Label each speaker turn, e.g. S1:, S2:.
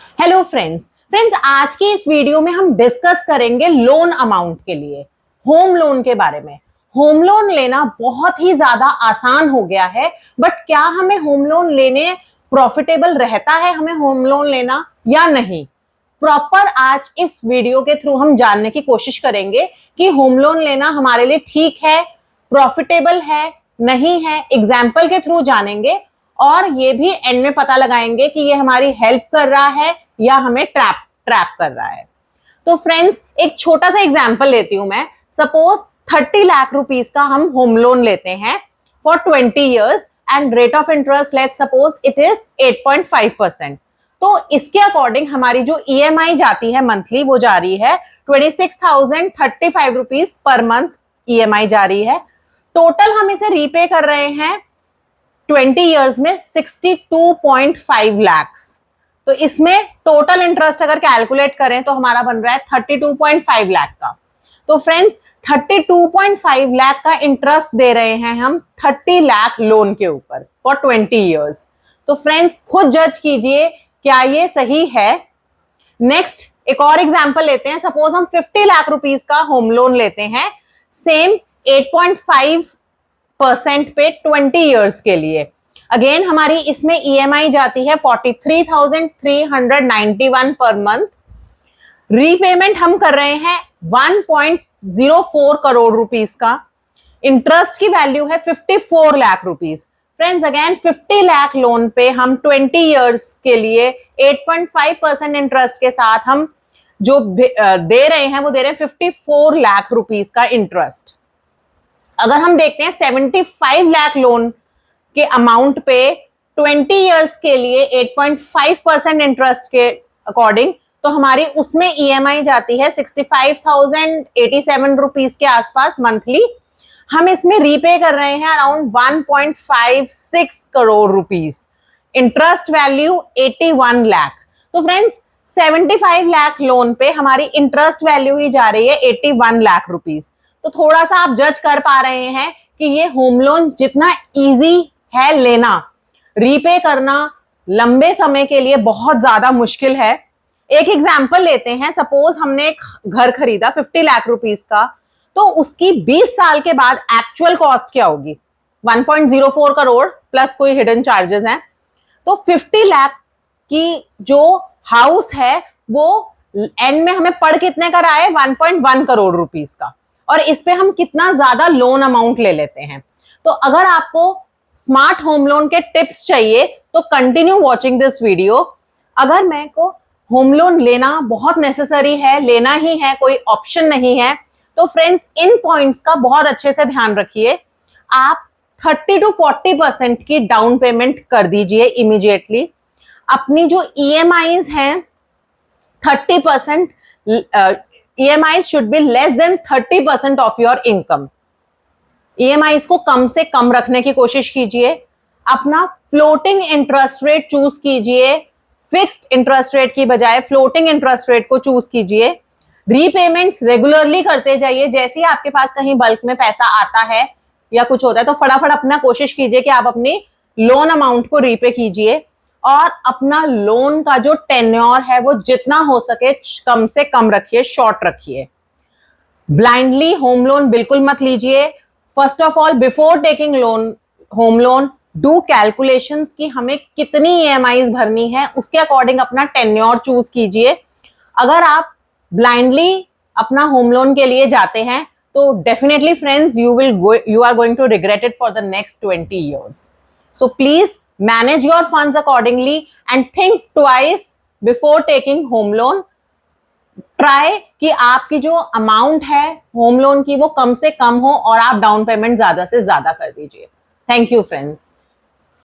S1: Hello friends आज की इस वीडियो में हम डिस्कस करेंगे लोन अमाउंट के लिए, होम लोन के बारे में। होम लोन लेना बहुत ही ज्यादा आसान हो गया है, बट क्या हमें होम लोन लेने प्रॉफिटेबल रहता है हमें होम लोन लेना या नहीं? प्रॉपर आज इस वीडियो के थ्रू हम जानने की कोशिश करेंगे कि होम लोन लेना हमारे लिए ठीक है, प्रॉफिटेबल है, नहीं है। एग्जाम्पल के थ्रू जानेंगे और ये भी एंड में पता लगाएंगे कि ये हमारी हेल्प कर रहा है या हमें ट्रैप कर रहा है। तो फ्रेंड्स एक छोटा सा एग्जांपल लेती हूं मैं। सपोज 30 लाख रुपीस का हम होम लोन लेते हैं for 20 years and rate of interest let's suppose it is 8.5%। तो इसके अकॉर्डिंग हमारी जो ईएमआई जाती है मंथली वो जा रही है 26,035 रुपीज पर मंथ ईएमआई जा रही है। टोटल हम इसे रीपे कर रहे हैं 20 इयर्स में 62.5 लाख्स। तो इसमें टोटल इंटरेस्ट अगर कैलकुलेट करें तो हमारा बन रहा है 32.5 लाख का। तो फ्रेंड्स 32.5 लाख का इंटरेस्ट दे रहे हैं हम 30 लाख लोन के ऊपर फॉर 20 इयर्स। तो फ्रेंड्स खुद जज कीजिए क्या ये सही है। नेक्स्ट एक और एग्जांपल लेते हैं। सपोज हम 50 लाख रुपीस का होम लोन लेते हैं सेम 8.5% पे 20 इयर्स के लिए। अगेन हमारी इसमें ईएमआई जाती है 43,391 पर मंथ। रीपेमेंट हम कर रहे हैं 1.04 करोड़ रुपीस का। इंटरेस्ट की वैल्यू है 54 lakh rupees. Friends again 50 lakh loan पे हम 20 इयर्स के लिए 8.5% इंटरेस्ट के साथ हम जो दे रहे हैं वो दे रहे हैं 54 लाख रुपीस का इंटरेस्ट। अगर हम देखते हैं 75 लाख लोन के अमाउंट पे 20 इयर्स के लिए 8.5% इंटरेस्ट के अकॉर्डिंग तो हमारी उसमें ईएमआई जाती है 65,087 रुपीस के आसपास मंथली। हम इसमें रीपे कर रहे हैं around 1.56 crore rupees. Interest value 81 lakh. तो फ्रेंड्स 75 लाख लोन पे हमारी इंटरेस्ट वैल्यू ही जा रही है 81 लाख रुपीस। तो थोड़ा सा आप जज कर पा रहे हैं कि ये होम लोन जितना इजी है लेना, रीपे करना लंबे समय के लिए बहुत ज्यादा मुश्किल है। एक एग्जांपल लेते हैं। सपोज हमने एक घर खरीदा 50 लाख रुपीस का, तो उसकी 20 साल के बाद एक्चुअल कॉस्ट क्या होगी? 1.04 करोड़ प्लस कोई हिडन चार्जेस हैं। तो 50 लाख की जो हाउस है वो एंड में हमें पड़ कितने का रहा है? 1.1 करोड़ रुपीस का। और इस पे हम कितना ज्यादा लोन अमाउंट ले लेते हैं। तो अगर आपको स्मार्ट होम लोन के टिप्स चाहिए तो कंटिन्यू वॉचिंग दिस वीडियो। अगर मैं को होम लोन लेना बहुत नेसेसरी है, लेना ही है, कोई ऑप्शन नहीं है, तो फ्रेंड्स इन पॉइंट्स का बहुत अच्छे से ध्यान रखिए। आप 30 to 40% की डाउन पेमेंट कर दीजिए इमीडिएटली। अपनी जो ईएमआईज हैं 30% EMIs should be less than 30% of your income। EMIs को कम से कम रखने की कोशिश कीजिए। अपना फ्लोटिंग इंटरेस्ट रेट चूज कीजिए, फिक्स्ड इंटरेस्ट रेट की बजाय फ्लोटिंग इंटरेस्ट रेट को चूज कीजिए। रीपेमेंट्स रेगुलरली करते जाइए। जैसे ही आपके पास कहीं बल्क में पैसा आता है या कुछ होता है तो फटाफट अपना कोशिश कीजिए कि आप अपनी लोन अमाउंट को रीपे कीजिए और अपना लोन का जो टेन्योर है वो जितना हो सके कम से कम रखिए, शॉर्ट रखिए। ब्लाइंडली होम लोन बिल्कुल मत लीजिए। First of all before taking loan home loan do calculations कि हमें कितनी ईएमआईज भरनी है, उसके अकॉर्डिंग अपना टेन्योर चूज कीजिए। अगर आप ब्लाइंडली अपना होम लोन के लिए जाते हैं तो definitely friends you are going to regret it for the next 20 years. So please manage your funds accordingly and think twice before taking home loan. Try कि आपकी जो अमाउंट है होम लोन की वो कम से कम हो और आप डाउन पेमेंट ज्यादा से ज्यादा कर दीजिए। Thank you friends.